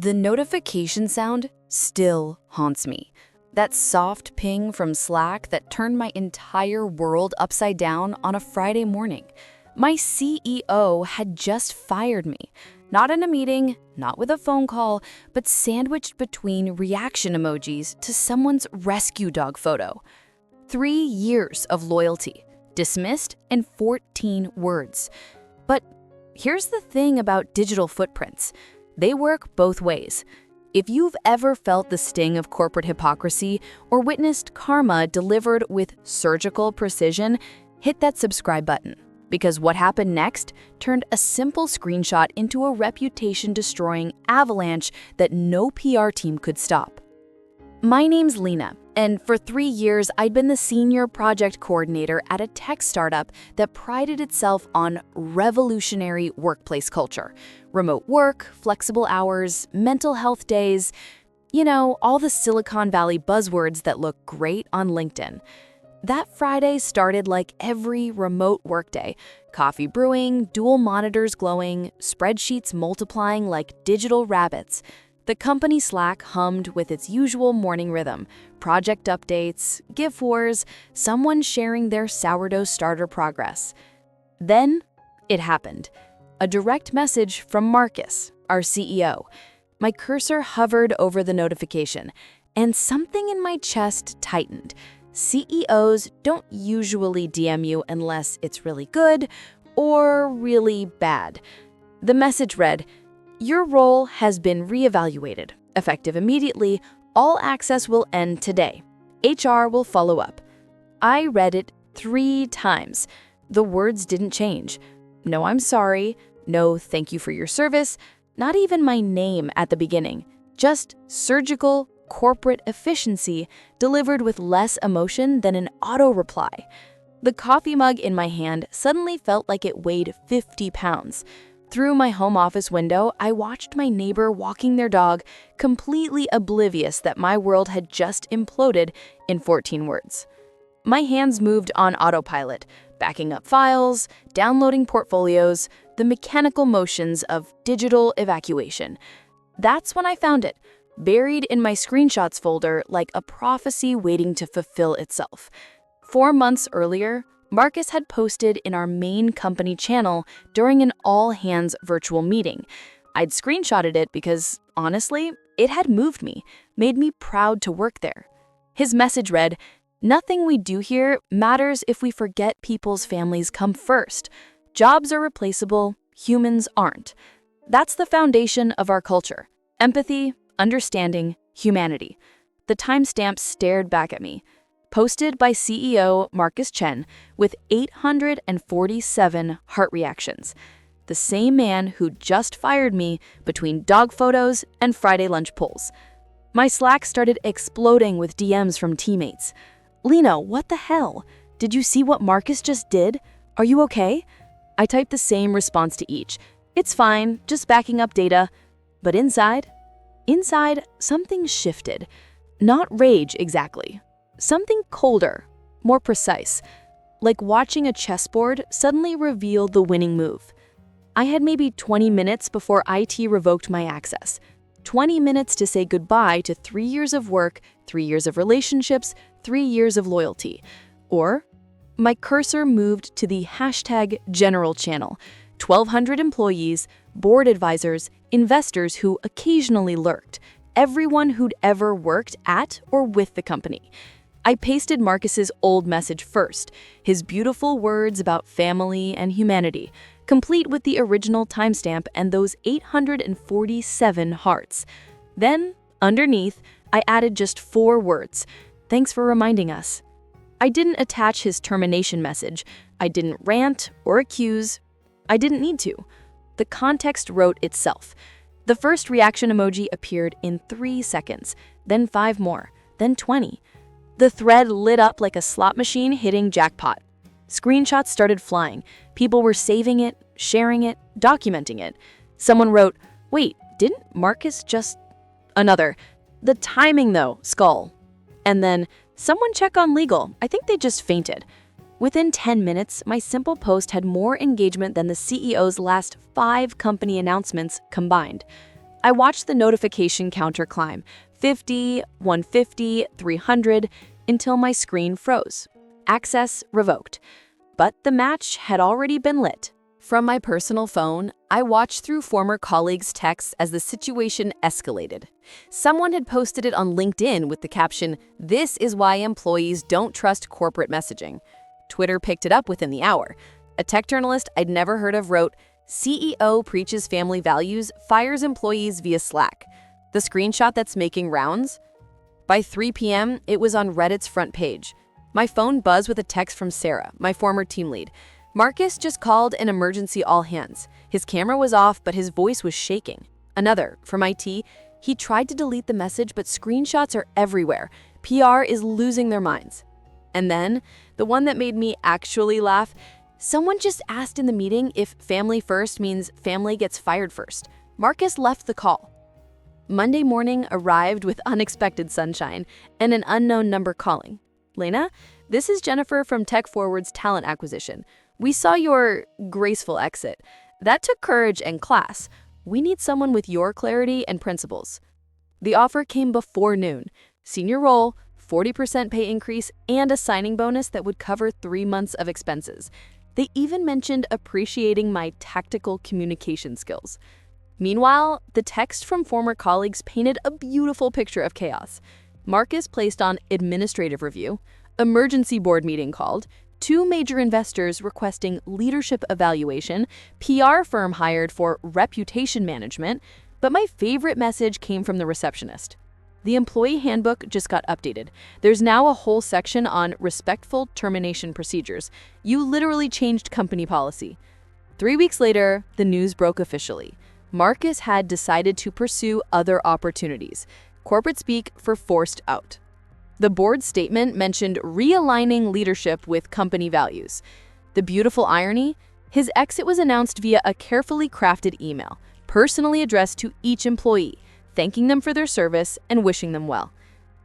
The notification sound still haunts me. That soft ping from Slack that turned my entire world upside down on a Friday morning. My CEO had just fired me. Not in a meeting, not with a phone call, but sandwiched between reaction emojis to someone's rescue dog photo. 3 years of loyalty, dismissed in 14 words. But here's the thing about digital footprints. They work both ways. If you've ever felt the sting of corporate hypocrisy or witnessed karma delivered with surgical precision, hit that subscribe button. Because what happened next turned a simple screenshot into a reputation-destroying avalanche that no PR team could stop. My name's Lena, and for 3 years I'd been the senior project coordinator at a tech startup that prided itself on revolutionary workplace culture. Remote work, flexible hours, mental health days, all the Silicon Valley buzzwords that look great on LinkedIn. That Friday started like every remote workday. Coffee brewing, dual monitors glowing, spreadsheets multiplying like digital rabbits. The company Slack hummed with its usual morning rhythm. Project updates, gift wars, someone sharing their sourdough starter progress. Then it happened. A direct message from Marcus, our CEO. My cursor hovered over the notification, and something in my chest tightened. CEOs don't usually DM you unless it's really good or really bad. The message read, "Your role has been reevaluated. Effective immediately, all access will end today. HR will follow up." I read it 3 times. The words didn't change. No, I'm sorry. No, thank you for your service. Not even my name at the beginning. Just surgical corporate efficiency delivered with less emotion than an auto reply. The coffee mug in my hand suddenly felt like it weighed 50 pounds. Through my home office window, I watched my neighbor walking their dog, completely oblivious that my world had just imploded in 14 words. My hands moved on autopilot, backing up files, downloading portfolios, the mechanical motions of digital evacuation. That's when I found it, buried in my screenshots folder like a prophecy waiting to fulfill itself. 4 months earlier, Marcus had posted in our main company channel during an all-hands virtual meeting. I'd screenshotted it because, honestly, it had moved me, made me proud to work there. His message read, "Nothing we do here matters if we forget people's families come first. Jobs are replaceable, humans aren't." That's the foundation of our culture. Empathy, understanding, humanity. The timestamp stared back at me. Posted by CEO Marcus Chen with 847 heart reactions. The same man who just fired me between dog photos and Friday lunch polls. My Slack started exploding with DMs from teammates. "Lena, what the hell? Did you see what Marcus just did? Are you okay?" I typed the same response to each. "It's fine, just backing up data." But inside, something shifted. Not rage exactly. Something colder, more precise. Like watching a chessboard suddenly reveal the winning move. I had maybe 20 minutes before IT revoked my access. 20 minutes to say goodbye to 3 years of work, 3 years of relationships, 3 years of loyalty. Or my cursor moved to the #general channel. 1,200 employees, board advisors, investors who occasionally lurked. Everyone who'd ever worked at or with the company. I pasted Marcus's old message first, his beautiful words about family and humanity, complete with the original timestamp and those 847 hearts. Then, underneath, I added just 4 words. "Thanks for reminding us." I didn't attach his termination message. I didn't rant or accuse. I didn't need to. The context wrote itself. The first reaction emoji appeared in 3 seconds, then 5 more, then 20. The thread lit up like a slot machine hitting jackpot. Screenshots started flying. People were saving it, sharing it, documenting it. Someone wrote, "Wait, didn't Marcus just..." Another, "The timing though, skull." And then, "Someone check on legal. I think they just fainted." Within 10 minutes, my simple post had more engagement than the CEO's last 5 company announcements combined. I watched the notification counter climb, 50, 150, 300, until my screen froze. Access revoked. But the match had already been lit. From my personal phone, I watched through former colleagues' texts as the situation escalated. Someone had posted it on LinkedIn with the caption, "This is why employees don't trust corporate messaging." Twitter picked it up within the hour. A tech journalist I'd never heard of wrote, "CEO preaches family values, fires employees via Slack." The screenshot that's making rounds? By 3 p.m., it was on Reddit's front page. My phone buzzed with a text from Sarah, my former team lead. "Marcus just called an emergency all hands. His camera was off, but his voice was shaking." Another, from IT, "He tried to delete the message, but screenshots are everywhere. PR is losing their minds." And then, the one that made me actually laugh, someone just asked in the meeting if family first means family gets fired first. Marcus left the call. Monday morning arrived with unexpected sunshine and an unknown number calling. "Lena, this is Jennifer from Tech Forward's talent acquisition. We saw your graceful exit. That took courage and class. We need someone with your clarity and principles." The offer came before noon. Senior role, 40% pay increase, and a signing bonus that would cover 3 months of expenses. They even mentioned appreciating my tactical communication skills. Meanwhile, the text from former colleagues painted a beautiful picture of chaos. Marcus placed on administrative review, emergency board meeting called, 2 major investors requesting leadership evaluation, PR firm hired for reputation management, but my favorite message came from the receptionist. The employee handbook just got updated. There's now a whole section on respectful termination procedures. You literally changed company policy. 3 weeks later, the news broke officially. Marcus had decided to pursue other opportunities. Corporate speak for forced out. The board statement mentioned realigning leadership with company values. The beautiful irony? His exit was announced via a carefully crafted email, personally addressed to each employee, thanking them for their service and wishing them well.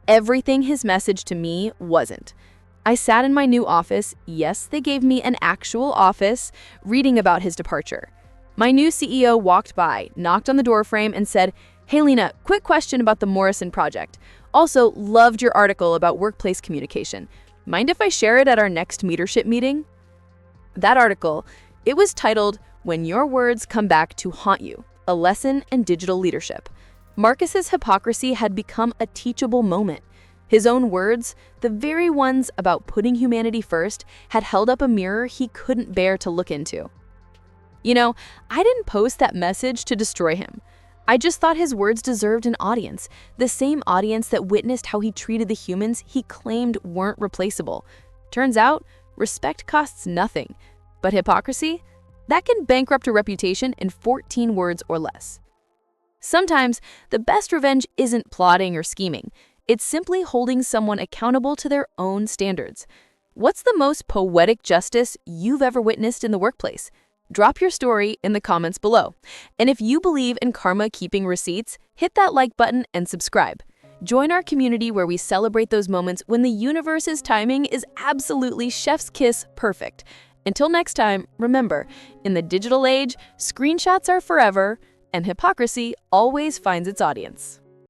Everything his message to me wasn't. I sat in my new office, yes, they gave me an actual office, reading about his departure. My new CEO walked by, knocked on the doorframe, and said, "Hey Lena, quick question about the Morrison project. Also, loved your article about workplace communication. Mind if I share it at our next leadership meeting?" That article, it was titled, "When Your Words Come Back to Haunt You, a Lesson in Digital Leadership." Marcus's hypocrisy had become a teachable moment. His own words, the very ones about putting humanity first, had held up a mirror he couldn't bear to look into. You know, I didn't post that message to destroy him. I just thought his words deserved an audience, the same audience that witnessed how he treated the humans he claimed weren't replaceable. Turns out, respect costs nothing, but hypocrisy? That can bankrupt a reputation in 14 words or less. Sometimes, the best revenge isn't plotting or scheming. It's simply holding someone accountable to their own standards. What's the most poetic justice you've ever witnessed in the workplace? Drop your story in the comments below. And if you believe in karma keeping receipts, hit that like button and subscribe. Join our community where we celebrate those moments when the universe's timing is absolutely chef's kiss perfect. Until next time, remember, in the digital age, screenshots are forever, and hypocrisy always finds its audience.